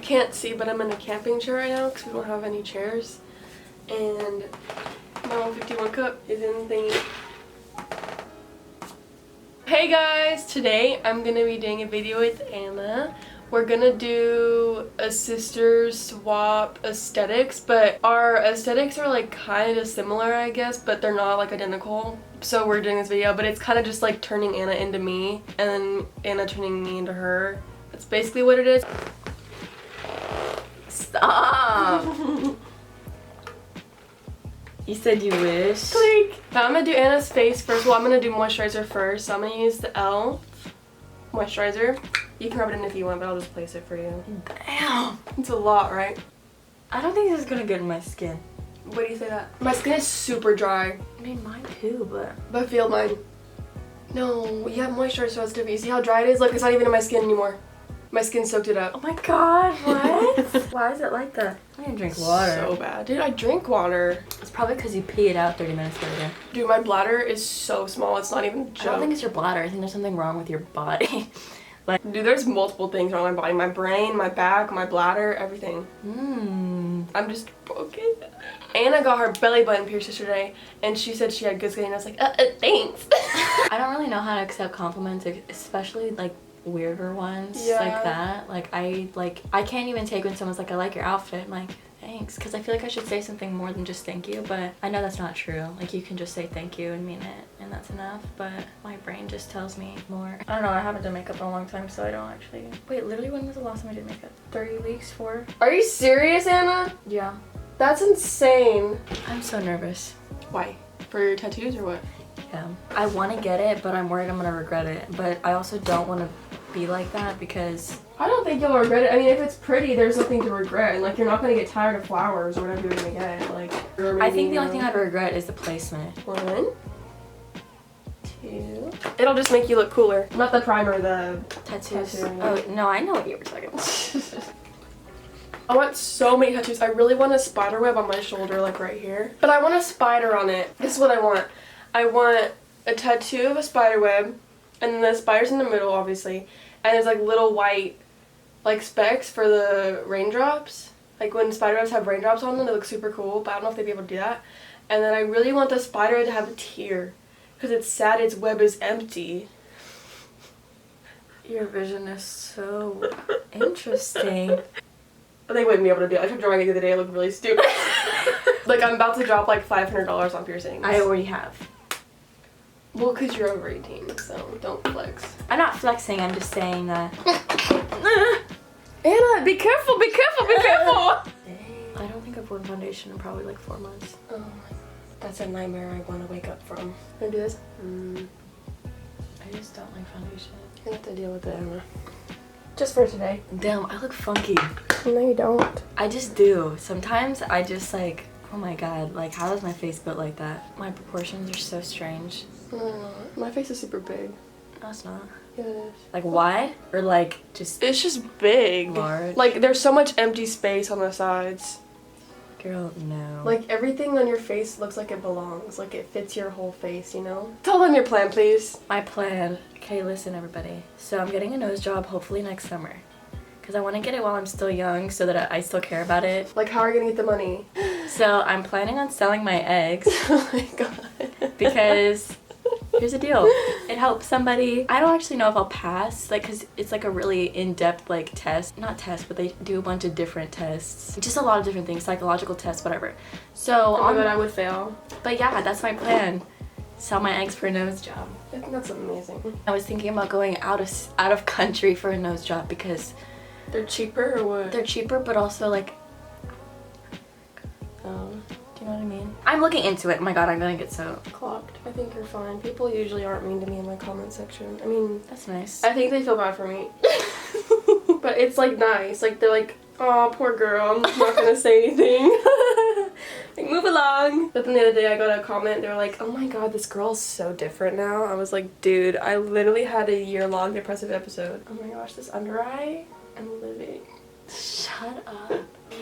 can't see, but I'm in a camping chair right now because we don't have any chairs. And my 151 cup is in the thingy. Hey guys! Today I'm gonna be doing a video with Anna. We're gonna do a sister swap aesthetics, but our aesthetics are like kind of similar, I guess, but they're not like identical. So we're doing this video, but it's kind of just like turning Anna into me and then Anna turning me into her. That's basically what it is. Stop! You said you wish. Click! Now I'm gonna do Anna's face first. Well, I'm gonna do moisturizer first. So I'm gonna use the e.l.f. moisturizer. You can rub it in if you want, but I'll just place it for you. Damn! It's a lot, right? I don't think this is gonna get in my skin. Why do you say that? My skin is super dry. I mean, mine too, but... But feel mine. No, you have moisturizer, so it's different. You see how dry it is? Look, it's not even in my skin anymore. My skin soaked it up. Oh my god, what? Why is it like that? I didn't drink water. So bad. Dude, I drink water. It's probably because you pee it out 30 minutes later. Dude, my bladder is so small. It's not even a joke. I don't think it's your bladder. I think there's something wrong with your body. Like, dude, there's multiple things wrong with my body. My brain, my back, my bladder, everything. I'm just broken. Anna got her belly button pierced yesterday, and she said she had good skin, and I was like, thanks. I don't really know how to accept compliments, especially like weirder ones like that. Like I can't even take when someone's like, I like your outfit. I'm like, thanks, because I feel like I should say something more than just thank you, but I know that's not true. Like, you can just say thank you and mean it, and that's enough, but my brain just tells me more. I don't know, I haven't done makeup in a long time, so I don't actually... Wait, literally, when was the last time I did makeup? 3 weeks, 4? Are you serious, Anna? Yeah. That's insane. I'm so nervous. Why? For your tattoos or what? Yeah. I want to get it, but I'm worried I'm gonna regret it, but I also don't want to be like that because... I don't think you'll regret it. I mean, if it's pretty, there's nothing to regret. And, like, you're not going to get tired of flowers or whatever you're going to get. Like, I think the only thing I'd regret is the placement. 1, 2. It'll just make you look cooler. Not the primer, the tattoos. Oh, no, I know what you were talking about. I want so many tattoos. I really want a spider web on my shoulder, like right here. But I want a spider on it. This is what I want. I want a tattoo of a spider web, and then the spider's in the middle, obviously. And there's, like, little white... like specks for the raindrops. Like when spider webs have raindrops on them, they look super cool, but I don't know if they'd be able to do that. And then I really want the spider to have a tear because it's sad its web is empty. Your vision is so interesting. They wouldn't be able to do it. I tried drawing it the other day. I look really stupid. Like, I'm about to drop like $500 on piercings. I already have. Well, because you're over 18, so don't flex. I'm not flexing, I'm just saying that. Anna, be careful, be careful, be careful! I don't think I've worn foundation in probably like 4 months. Oh my, that's a nightmare I want to wake up from. Can I do this? I just don't like foundation. You have to deal with it, Anna. Just for today. Damn, I look funky. No, you don't. I just do. Sometimes I just like, oh my god, like how is my face built like that? My proportions are so strange. My face is super big. No, it's not. Yeah, it is. Like wide? Or like just... It's just big. Large? Like, there's so much empty space on the sides. Girl, no. Like, everything on your face looks like it belongs. Like, it fits your whole face, you know? Tell them your plan, please. My plan. Okay, listen everybody. So I'm getting a nose job hopefully next summer. Because I want to get it while I'm still young so that I still care about it. Like, how are you gonna get the money? So I'm planning on selling my eggs. Oh my god. Because... here's the deal. It helps somebody. I don't actually know if I'll pass, like, because it's like a really in-depth like test. Not test, but they do a bunch of different tests. Just a lot of different things, psychological tests, whatever. So oh my god, I would fail. But yeah, that's my plan. Sell my eggs for a nose job. I think that's amazing. I was thinking about going out of country for a nose job because they're cheaper or what? They're cheaper, but also like, do you know what I mean? I'm looking into it. Oh my god, I'm gonna get so clocked. I think you're fine. People usually aren't mean to me in my comment section. I mean, that's nice. I think they feel bad for me. But it's like nice. Like, they're like, oh, poor girl, I'm not gonna say anything. Like, move along. But then the other day I got a comment, they were like, oh my god, this girl's so different now. I was like, dude, I literally had a year-long depressive episode. Oh my gosh, this under eye, I'm living. Shut up.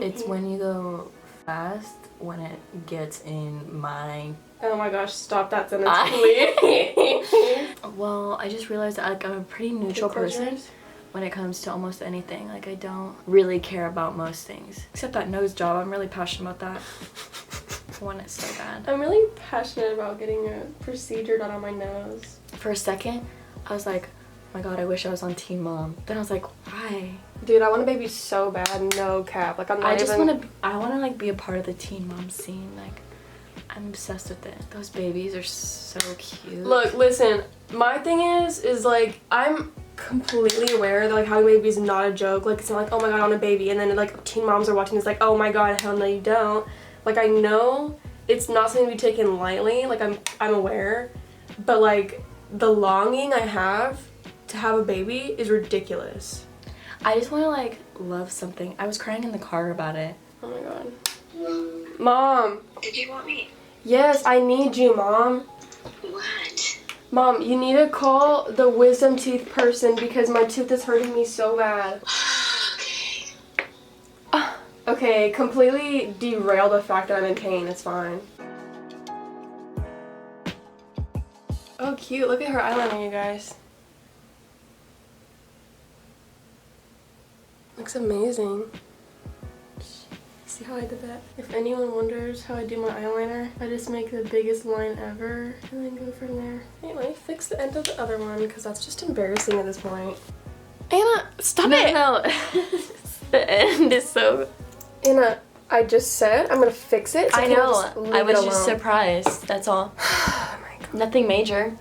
It's when you go fast when it gets in my... Oh my gosh, stop that sentence, please. Well, I just realized that, like, I'm a pretty neutral person. when it comes to almost anything. Like, I don't really care about most things. Except that nose job. I'm really passionate about that. I want it so bad. I'm really passionate about getting a procedure done on my nose. For a second, I was like, oh my god, I wish I was on Teen Mom. Then I was like, why? Dude, I want a baby so bad, no cap. Like, I'm not I want to like be a part of the Teen Mom scene. Like, I'm obsessed with it. Those babies are so cute. Look, listen, my thing is like, I'm completely aware that like having a baby is not a joke. Like, it's not like, oh my god, I want a baby, and then like teen moms are watching this like, oh my god, hell no you don't. Like, I know it's not something to be taken lightly. Like, I'm aware, but like the longing I have to have a baby is ridiculous. I just want to like love something. I was crying in the car about it. Oh my god. Mom. Did you want me? Yes, I need you, Mom. What? Mom, you need to call the wisdom teeth person because my tooth is hurting me so bad. Okay. Okay, completely derail the fact that I'm in pain. It's fine. Oh, cute. Look at her eyeliner, you guys. Looks amazing. See how I did that? If anyone wonders how I do my eyeliner, I just make the biggest line ever and then go from there. Anyway, fix the end of the other one because that's just embarrassing at this point. Anna, stop it! No. The end is so... Anna, I just said I'm gonna fix it. So I can know. just leave I was it just alone? surprised. That's all. Oh my god. Nothing major.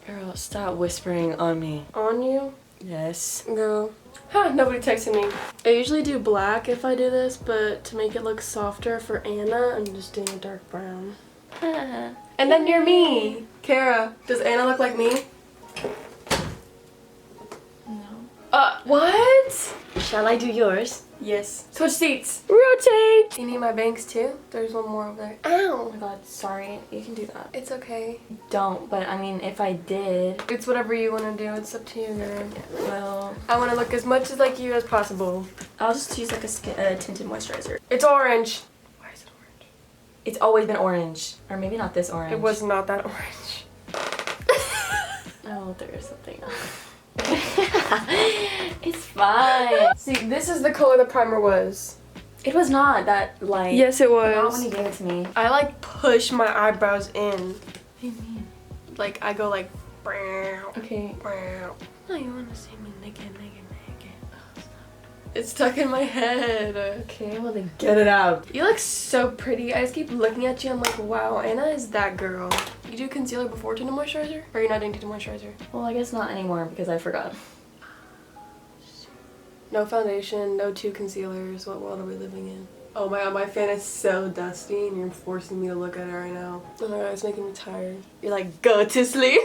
Girl, stop whispering on me. On you? Yes. Girl. Huh, nobody texted me. I usually do black if I do this, but to make it look softer for Anna, I'm just doing a dark brown. And then you're me. Kara, does Anna look like me? No. What? Shall I do yours? Yes. Switch seats. Rotate! You need my bangs too? There's one more over there. Oh Ow. my god, sorry. You can do that. It's okay. Don't, but I mean, if I did, It's whatever you want to do. It's up to you, girl. well, I want to look as much like you as possible. I'll just use like a tinted moisturizer. It's orange. Why is it orange? It's always been orange. Or maybe not this orange. It was not that orange. Oh, there is something else. It's fine. See, this is the color the primer was. It was not that light. Yes, it Not was. when you gave it to me. I like push my eyebrows in. What do you mean? Like I go like. Brow, Okay. brow. No, you want to see me naked. It's stuck in my head. Okay, well then get it out. You look so pretty. I just keep looking at you. I'm like, wow, Anna is that girl. You do concealer before tinted moisturizer? Or you're not doing tinted moisturizer? Well, I guess not anymore because I forgot. No foundation, no two concealers. What world are we living in? Oh my god, my fan is so dusty and you're forcing me to look at it right now. Oh my god, it's making me tired. You're like, go to sleep.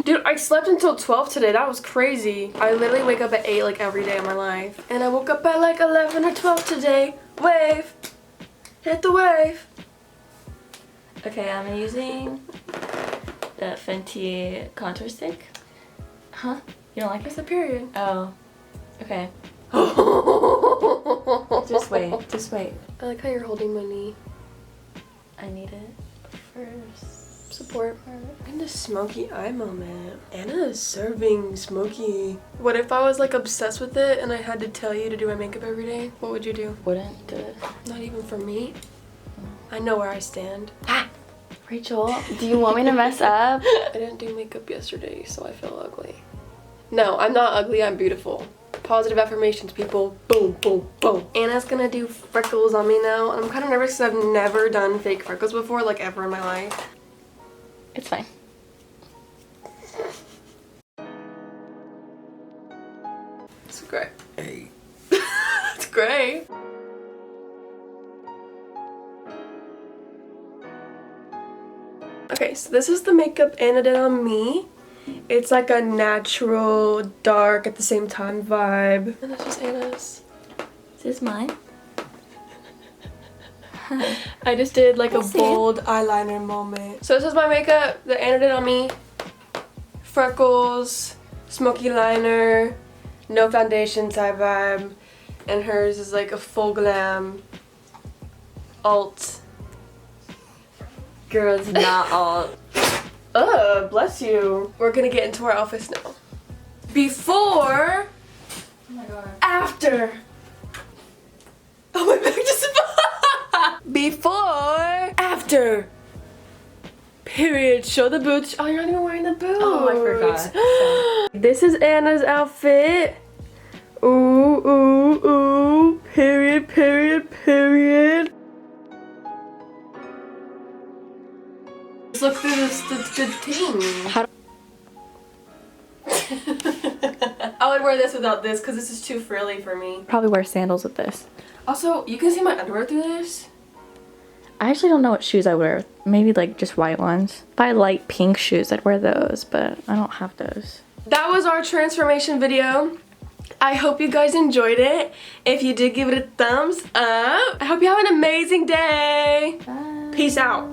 Dude, I slept until 12 today. That was crazy. I literally wake up at 8 like every day of my life. And I woke up at like 11 or 12 today. Wave. Hit the wave. Okay, I'm using the Fenty contour stick. Huh? You don't like It's it? a period. Oh. Okay. Just wait. Just wait. I like how you're holding my knee. I need it first. Support. In the smoky eye moment. Anna is serving smoky. What if I was like obsessed with it and I had to tell you to do my makeup every day? What would you do? Wouldn't do it. Not even for me? I know where I stand. Rachel, do you want me to mess up? I didn't do makeup yesterday, so I feel ugly. No, I'm not ugly, I'm beautiful. Positive affirmations, people. Boom, boom, boom. Anna's gonna do freckles on me now, and I'm kind of nervous because I've never done fake freckles before, like ever in my life. It's fine. It's great. Hey. It's great. Okay, so this is the makeup Anna did on me. It's like a natural, dark, at the same time vibe. And this is Anna's. Is this mine? I just did like a Let's see. bold eyeliner moment. So this is my makeup that Anna did on me. Freckles, smoky liner, no foundation type vibe. And hers is like a full glam alt. Girl, it's not all. Bless you. We're gonna get into our outfits now. Before. Oh my god. After. Oh, my back just. Before. After. Period. Show the boots. Oh, you're not even wearing the boots. Oh, I forgot. This is Anna's outfit. Ooh, ooh, ooh. Period, period, period. Let's look through the thing. How I would wear this without this because this is too frilly for me. probably wear sandals with this. Also, you can see my underwear through this. I actually don't know what shoes I wear. Maybe like just white ones. If I had light pink shoes, I'd wear those, but I don't have those. That was our transformation video. I hope you guys enjoyed it. If you did, give it a thumbs up. I hope you have an amazing day. Bye. Peace out.